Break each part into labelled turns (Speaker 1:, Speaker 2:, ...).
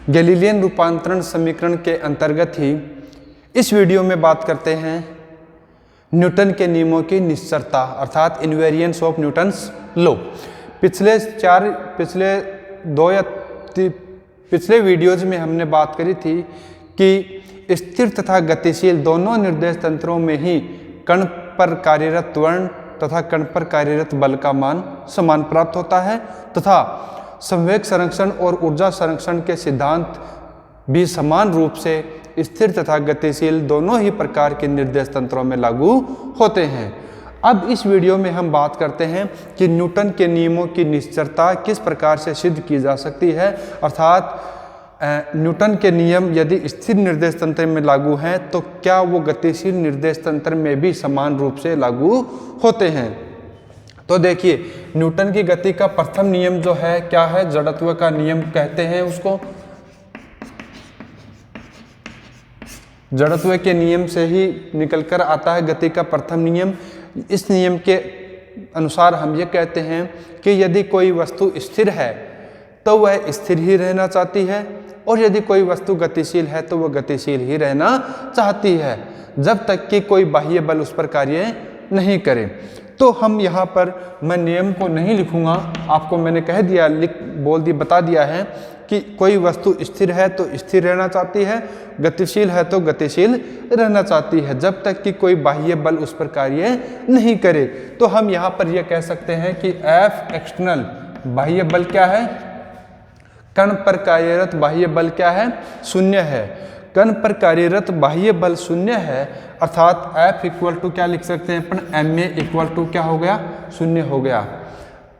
Speaker 1: Galilean रूपांतरण समीकरण के अंतर्गत ही इस वीडियो में बात करते हैं न्यूटन के नियमों की निश्चरता अर्थात इनवेरियंस ऑफ न्यूटन्स लॉ। पिछले वीडियोज में हमने बात करी थी कि स्थिर तथा गतिशील दोनों निर्देश तंत्रों में ही कण पर कार्यरत त्वरण तथा कण पर कार्यरत बल का मान समान प्राप्त होता है तथा संवेग संरक्षण और ऊर्जा संरक्षण के सिद्धांत भी समान रूप से स्थिर तथा गतिशील दोनों ही प्रकार के निर्देश तंत्रों में लागू होते हैं। अब इस वीडियो में हम बात करते हैं कि न्यूटन के नियमों की निश्चरता किस प्रकार से सिद्ध की जा सकती है, अर्थात न्यूटन के नियम यदि स्थिर निर्देश तंत्र में लागू हैं तो क्या वो गतिशील निर्देश तंत्र में भी समान रूप से लागू होते हैं। तो देखिए, न्यूटन की गति का प्रथम नियम जो है क्या है, जड़त्व का नियम कहते हैं उसको। जड़त्व के नियम से ही निकलकर आता है गति का प्रथम नियम। इस नियम के अनुसार हम ये कहते हैं कि यदि कोई वस्तु स्थिर है तो वह स्थिर ही रहना चाहती है और यदि कोई वस्तु गतिशील है तो वह गतिशील ही रहना चाहती है जब तक कि कोई बाह्य बल उस पर कार्य नहीं करे। तो हम यहाँ पर मैं नियम को नहीं लिखूँगा, आपको मैंने कह दिया, बता दिया है कि कोई वस्तु स्थिर है तो स्थिर रहना चाहती है, गतिशील है तो गतिशील रहना चाहती है जब तक कि कोई बाह्य बल उस पर कार्य नहीं करे। तो हम यहाँ पर यह कह सकते हैं कि F एक्सटर्नल बाह्य बल क्या है, कण पर कार्यरत बाह्य बल क्या है, शून्य है। कण पर कार्यरत बाह्य बल शून्य है अर्थात F इक्वल टू क्या लिख सकते हैं अपन, ma इक्वल टू क्या हो गया, शून्य हो गया।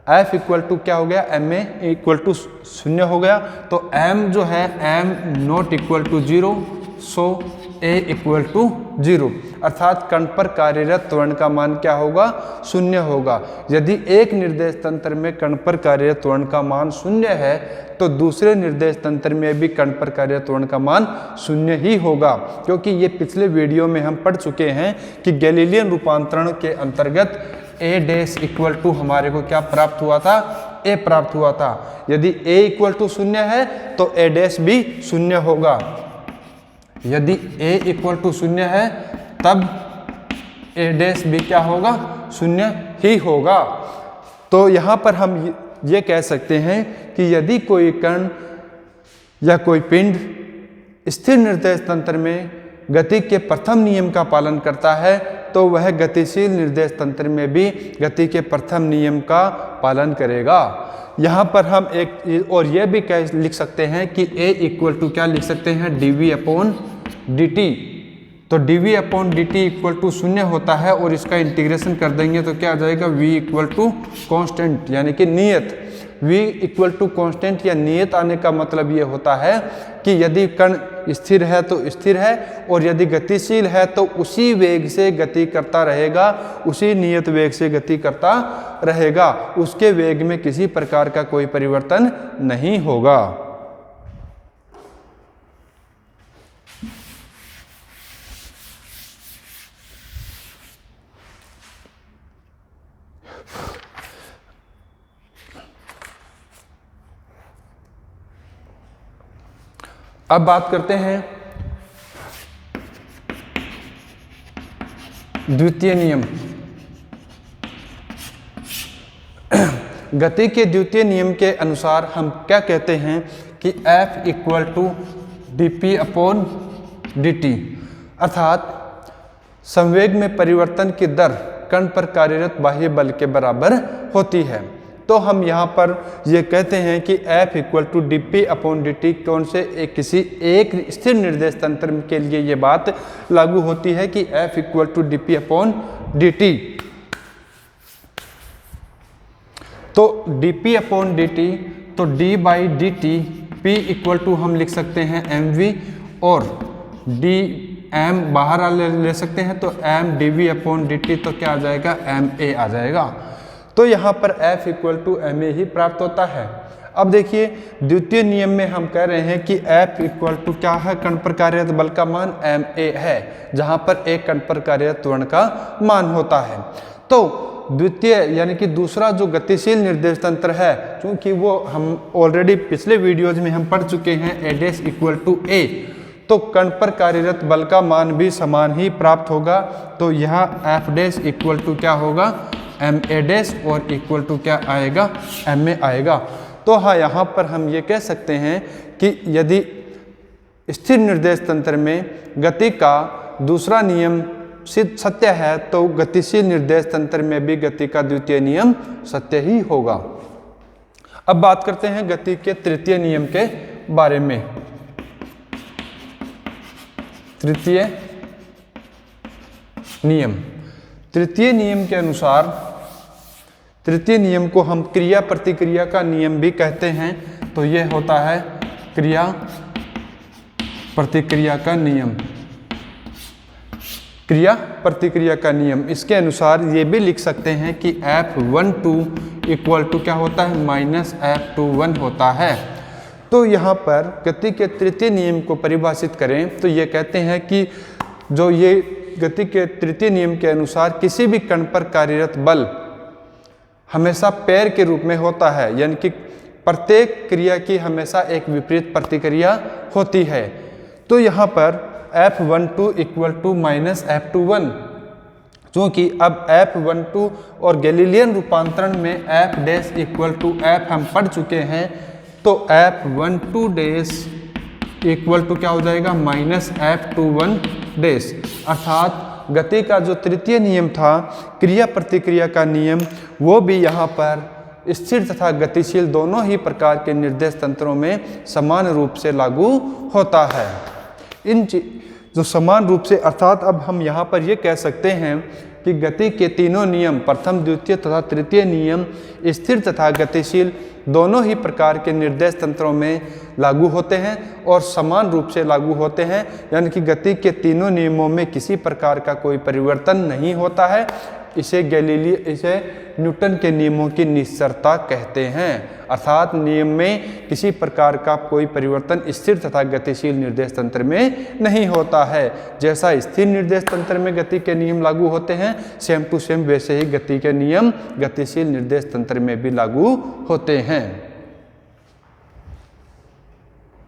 Speaker 1: F इक्वल टू क्या हो गया, ma इक्वल टू शून्य हो गया। तो m जो है m not equal to 0, so a equal to 0 अर्थात कण पर कार्यरत त्वरण का मान क्या होगा, शून्य होगा। यदि एक निर्देश तंत्र में कण पर कार्यरत त्वरण का मान शून्य है तो दूसरे निर्देश तंत्र में भी कण पर कार्यरत त्वरण का मान शून्य ही होगा, क्योंकि ये पिछले वीडियो में हम पढ़ चुके हैं कि गैलीलियन रूपांतरण के अंतर्गत a डैश इक्वल टू हमारे को क्या प्राप्त हुआ था, a प्राप्त हुआ था। यदि a इक्वल टू शून्य है तो a डैश भी शून्य होगा। यदि a इक्वल टू शून्य है तब a डैश भी क्या होगा, शून्य ही होगा। तो यहाँ पर हम ये कह सकते हैं कि यदि कोई कण या कोई पिंड स्थिर निर्देश तंत्र में गति के प्रथम नियम का पालन करता है तो वह गतिशील निर्देश तंत्र में भी गति के प्रथम नियम का पालन करेगा। यहाँ पर हम एक और यह भी लिख सकते हैं कि a इक्वल टू क्या लिख सकते हैं, dv अपॉन dt। तो dv अपॉन dt इक्वल टू शून्य होता है और इसका इंटीग्रेशन कर देंगे तो क्या आ जाएगा, v इक्वल टू कॉन्स्टेंट यानी कि नियत। v इक्वल टू कॉन्स्टेंट या नियत आने का मतलब ये होता है कि यदि कण स्थिर है तो स्थिर है और यदि गतिशील है तो उसी वेग से गति करता रहेगा, उसी नियत वेग से गति करता रहेगा, उसके वेग में किसी प्रकार का कोई परिवर्तन नहीं होगा। अब बात करते हैं द्वितीय नियम। गति के द्वितीय नियम के अनुसार हम क्या कहते हैं कि F equal to dp upon dt अर्थात संवेग में परिवर्तन की दर कण पर कार्यरत बाह्य बल के बराबर होती है। तो हम यहाँ पर ये कहते हैं कि F equal to dp upon dt कौन से किसी एक स्थिर निर्देश तंत्र के लिए ये बात लागू होती है कि F equal to dp upon dt। तो dp अपॉन dt तो d by dt p equal to हम लिख सकते हैं mv और m बाहर ले सकते हैं तो m dv अपॉन dt तो क्या आ जाएगा, ma आ जाएगा। तो यहाँ पर F इक्वल टू ma ही प्राप्त होता है। अब देखिए, द्वितीय नियम में हम कह रहे हैं कि F इक्वल टू क्या है, कण पर कार्यरत बल का मान ma है, जहाँ पर एक कण पर कार्यरत त्वरण का मान होता है। तो द्वितीय यानी कि दूसरा जो गतिशील निर्देश तंत्र है, क्योंकि वो हम ऑलरेडी पिछले वीडियोज में हम पढ़ चुके हैं A dash equal to A, तो कण पर कार्यरत बल का मान भी समान ही प्राप्त होगा। तो यहाँ F डैश इक्वल टू क्या होगा, ma डैश और इक्वल टू क्या आएगा, ma आएगा। तो हाँ, यहाँ पर हम ये कह सकते हैं कि यदि स्थिर निर्देश तंत्र में गति का दूसरा नियम सिद्ध सत्य है तो गतिशील निर्देश तंत्र में भी गति का द्वितीय नियम सत्य ही होगा। अब बात करते हैं गति के तृतीय नियम के बारे में। तृतीय नियम, तृतीय नियम के अनुसार, तृतीय नियम को हम क्रिया प्रतिक्रिया का नियम भी कहते हैं। तो यह होता है क्रिया प्रतिक्रिया का नियम, क्रिया प्रतिक्रिया का नियम। इसके अनुसार ये भी लिख सकते हैं कि F12 इक्वल टू क्या होता है, माइनस F21 होता है। तो यहाँ पर गति के तृतीय नियम को परिभाषित करें तो ये कहते हैं कि जो ये गति के तृतीय नियम के अनुसार किसी भी कण पर कार्यरत बल हमेशा पैर के रूप में होता है, यानी कि प्रत्येक क्रिया की हमेशा एक विपरीत प्रतिक्रिया होती है। तो यहाँ पर F12 equal to minus F21, क्योंकि अब F12 और गैलीलियन रूपांतरण में F dash equal to F हम पढ़ चुके हैं, तो F12 डैश इक्वल टू क्या हो जाएगा, माइनस F21 डैश। अर्थात गति का जो तृतीय नियम था, क्रिया प्रतिक्रिया का नियम, वो भी यहाँ पर स्थिर तथा गतिशील दोनों ही प्रकार के निर्देश तंत्रों में समान रूप से लागू होता है। इन जो समान रूप से, अर्थात अब हम यहाँ पर ये कह सकते हैं कि गति के तीनों नियम, प्रथम द्वितीय तथा तृतीय नियम स्थिर तथा गतिशील दोनों ही प्रकार के निर्देश तंत्रों में लागू होते हैं और समान रूप से लागू होते हैं, यानी कि गति के तीनों नियमों में किसी प्रकार का कोई परिवर्तन नहीं होता है। इसे न्यूटन के नियमों की निश्चरता कहते हैं। अर्थात नियम में किसी प्रकार का कोई परिवर्तन स्थिर तथा गतिशील निर्देश तंत्र में नहीं होता है। जैसा स्थिर निर्देश तंत्र में गति के नियम लागू होते हैं, सेम टू सेम वैसे ही गति के नियम गतिशील निर्देश तंत्र में भी लागू होते हैं।